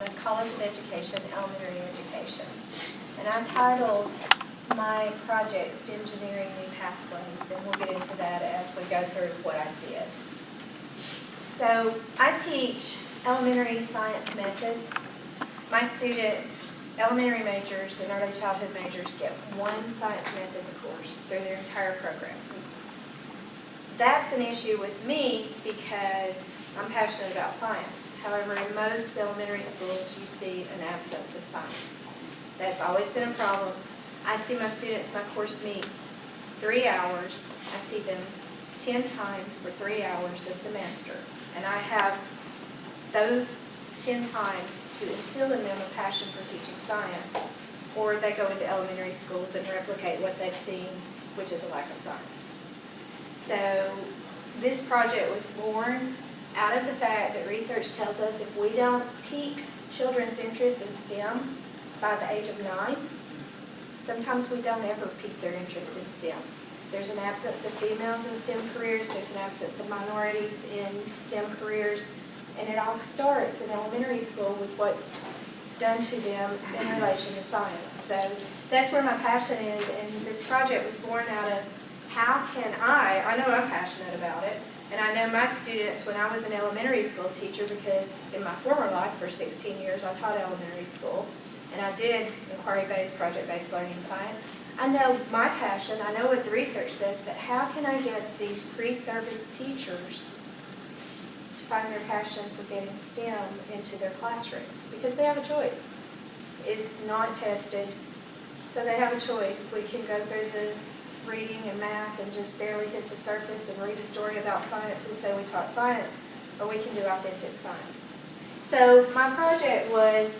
the College of Education, Elementary Education. And I titled my project STEM-gineering New Pathways, and we'll get into that as we go through what I did. So I teach elementary science methods. My students, elementary majors and early childhood majors, get one science methods course through their entire program. That's an issue with me because I'm passionate about science. However, in most elementary schools, you see an absence of science. That's always been a problem. I see my students, my course meets 3 hours. I see them 10 times for 3 hours a semester. And I have those 10 times to instill in them a passion for teaching science, or they go into elementary schools and replicate what they've seen, which is a lack of science. So this project was born out of the fact that research tells us if we don't pique children's interest in STEM by the age of 9, sometimes we don't ever pique their interest in STEM. There's an absence of females in STEM careers, there's an absence of minorities in STEM careers, and it all starts in elementary school with what's done to them in relation to science. So that's where my passion is, and this project was born out of how can I know I'm passionate about it, and I know my students when I was an elementary school teacher, because in my former life for 16 years I taught elementary school, and I did inquiry-based, project-based learning science. I know my passion, I know what the research says, but how can I get these pre-service teachers to find their passion for getting STEM into their classrooms? Because they have a choice. It's not tested, so they have a choice. We can go through the reading and math and just barely hit the surface and read a story about science and say we taught science, or we can do authentic science. So my project was,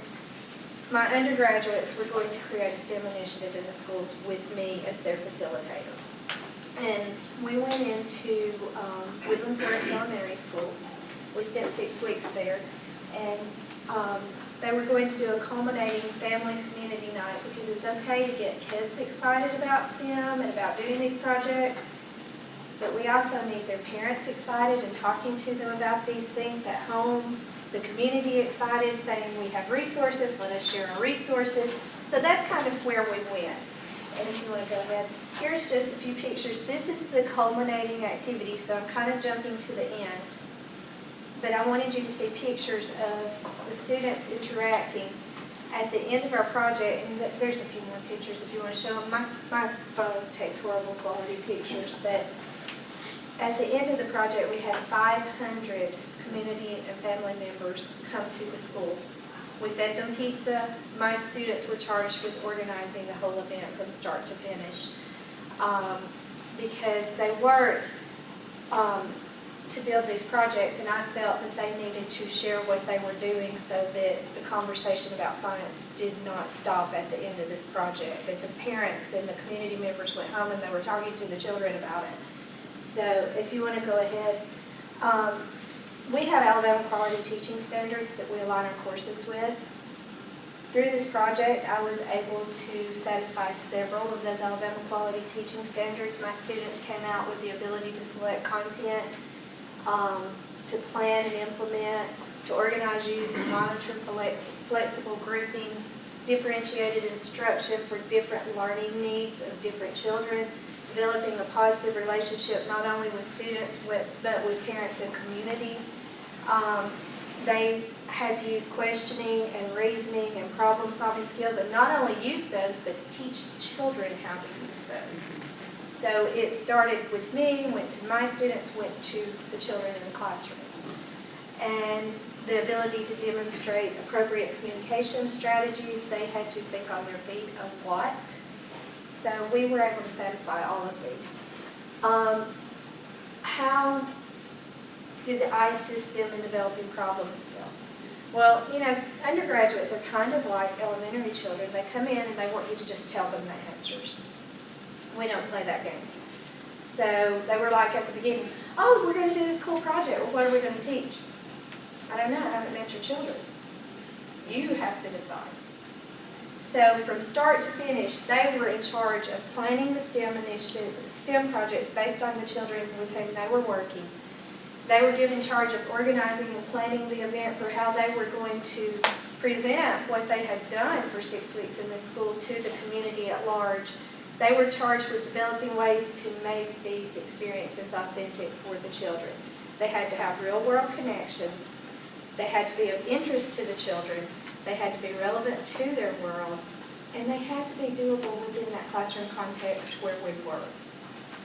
my undergraduates were going to create a STEM initiative in the schools with me as their facilitator. And we went into Woodland Forest Elementary School. We spent 6 weeks there, and they were going to do a culminating family community night, because it's okay to get kids excited about STEM and about doing these projects, but we also need their parents excited and talking to them about these things at home, the community excited, saying we have resources, let us share our resources. So that's kind of where we went. And if you want to go ahead, here's just a few pictures. This is the culminating activity, so I'm kind of jumping to the end. But I wanted you to see pictures of the students interacting at the end of our project. And there's a few more pictures if you want to show them. My phone takes horrible quality pictures, but at the end of the project, we had 500 community and family members come to the school. We fed them pizza. My students were charged with organizing the whole event from start to finish, because they worked to build these projects, and I felt that they needed to share what they were doing so that the conversation about science did not stop at the end of this project, that the parents and the community members went home and they were talking to the children about it. So if you want to go ahead, we have Alabama Quality Teaching Standards that we align our courses with. Through this project, I was able to satisfy several of those Alabama Quality Teaching Standards. My students came out with the ability to select content, to plan and implement, to organize, use, and monitor flexible groupings, differentiated instruction for different learning needs of different children, developing a positive relationship not only with students but with parents and community. They had to use questioning and reasoning and problem-solving skills, and not only use those, but teach children how to use those. So it started with me, went to my students, went to the children in the classroom. And the ability to demonstrate appropriate communication strategies, they had to think on their feet of what. So we were able to satisfy all of these. How did I assist them in developing problem skills? Well, you know, undergraduates are kind of like elementary children. They come in and they want you to just tell them the answers. We don't play that game. So they were like at the beginning, oh, we're going to do this cool project. Well, what are we going to teach? I don't know. I haven't met your children. You have to decide. So from start to finish, they were in charge of planning the STEM initiative, STEM projects based on the children with whom they were working. They were given charge of organizing and planning the event for how they were going to present what they had done for 6 weeks in the school to the community at large. They were charged with developing ways to make these experiences authentic for the children. They had to have real-world connections. They had to be of interest to the children. They had to be relevant to their world. And they had to be doable within that classroom context where we were.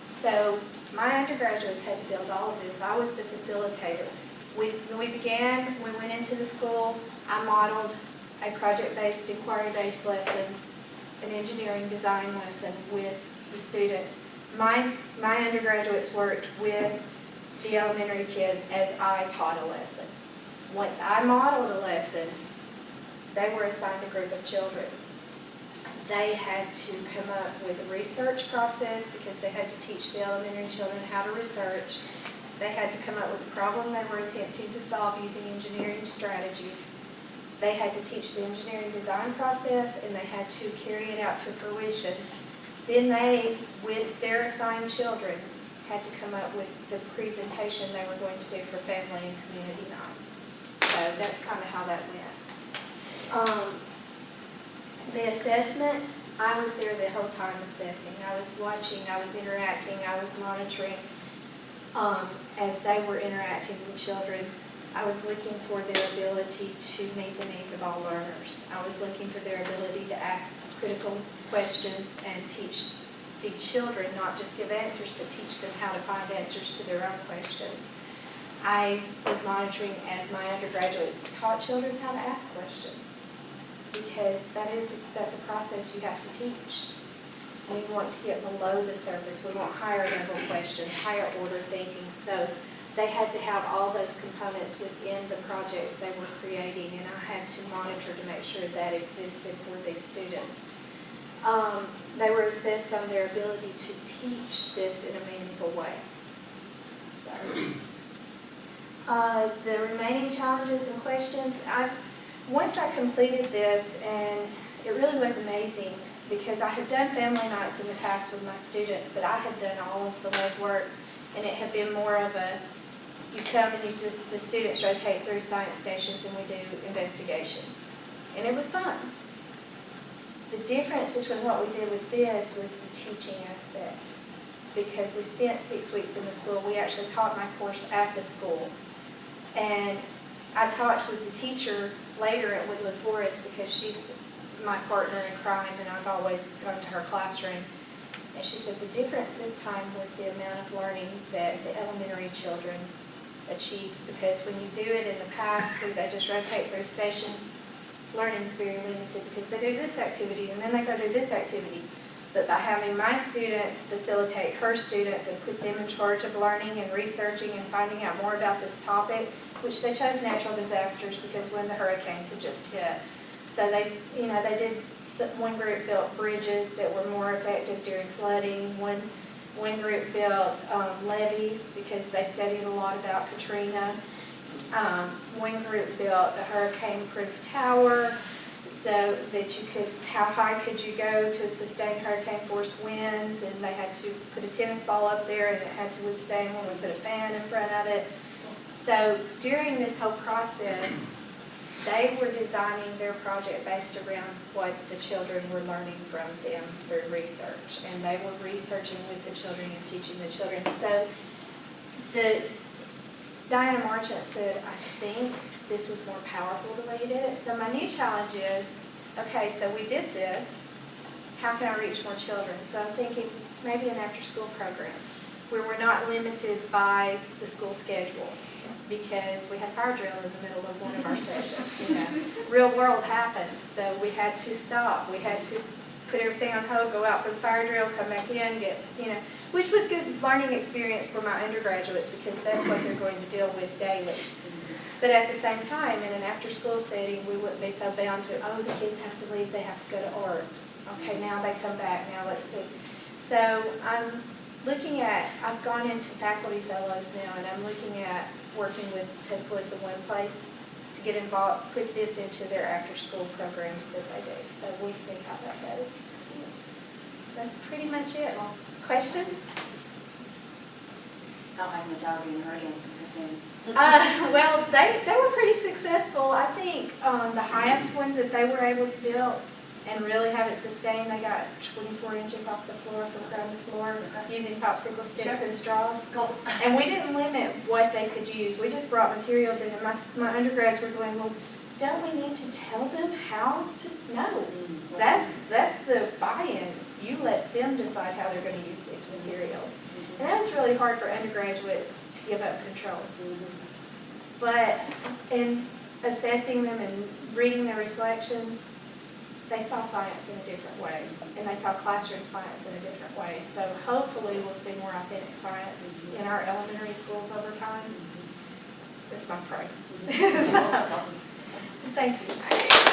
So my undergraduates had to build all of this. I was the facilitator. We went into the school. I modeled a project-based, inquiry-based lesson, an engineering design lesson with the students. My undergraduates worked with the elementary kids as I taught a lesson. Once I modeled a lesson, they were assigned a group of children. They had to come up with a research process because they had to teach the elementary children how to research. They had to come up with a problem they were attempting to solve using engineering strategies. They had to teach the engineering design process, and they had to carry it out to fruition. Then they, with their assigned children, had to come up with the presentation they were going to do for family and community night. So that's kind of how that went. The assessment, I was there the whole time assessing. I was watching, I was interacting, I was monitoring as they were interacting with children. I was looking for their ability to meet the needs of all learners. I was looking for their ability to ask critical questions and teach the children, not just give answers, but teach them how to find answers to their own questions. I was monitoring as my undergraduates taught children how to ask questions, because that's a process you have to teach. We want to get below the surface. We want higher level questions, higher order thinking. So they had to have all those components within the projects they were creating, and I had to monitor to make sure that existed for these students. They were assessed on their ability to teach this in a meaningful way. So, the remaining challenges and questions, once I completed this, and it really was amazing because I had done family nights in the past with my students, but I had done all of the legwork, and it had been more of a, you come and the students rotate through science stations and we do investigations. And it was fun. The difference between what we did with this was the teaching aspect, because we spent 6 weeks in the school. We actually taught my course at the school. And I talked with the teacher later at Woodland Forest because she's my partner in crime and I've always gone to her classroom. And she said the difference this time was the amount of learning that the elementary children achieved, because when you do it in the past where they just rotate through stations, learning is very limited because they do this activity and then they go do this activity. But by having my students facilitate her students and put them in charge of learning and researching and finding out more about this topic, which they chose natural disasters because when the hurricanes had just hit. So they did, one group built bridges that were more effective during flooding. One group built levees because they studied a lot about Katrina. One group built a hurricane-proof tower so that you could, how high could you go to sustain hurricane-force winds, and they had to put a tennis ball up there and it had to withstand when we put a fan in front of it. So during this whole process, they were designing their project based around what the children were learning from them through research, and they were researching with the children and teaching the children. So Diana Marchant said, I think this was more powerful the way you did it. So my new challenge is, okay, so we did this. How can I reach more children? So I'm thinking maybe an after-school program where we're not limited by the school schedule, because we had fire drill in the middle of one of our sessions. Real world happens, so we had to stop. We had to put everything on hold, go out for the fire drill, come back in, which was good learning experience for my undergraduates because that's what they're going to deal with daily. But at the same time, in an after-school setting, we wouldn't be so bound to, oh, the kids have to leave, they have to go to art. Okay, now they come back, now let's see. So I'm looking at, I've gone into faculty fellows now, and I'm looking at working with Tuscaloosa One Place to get involved, put this into their after-school programs that they do. So we'll see how that goes. That's pretty much it. Questions? Not like mentality and hurricane sustained. Well, they were pretty successful. I think the highest one that they were able to build and really have it sustained, they got 24 inches off the floor from ground to floor using popsicle sticks and straws. Cool. And we didn't limit what they could use. We just brought materials in, and my undergrads were going, well, don't we need to tell them how to? No. That's the buy-in. You let them decide how they're going to use these materials. And that was really hard for undergraduates to give up control. But in assessing them and reading their reflections, they saw science in a different way, and they saw classroom science in a different way. So hopefully we'll see more authentic science in our elementary schools over time. That's my prayer. So, thank you.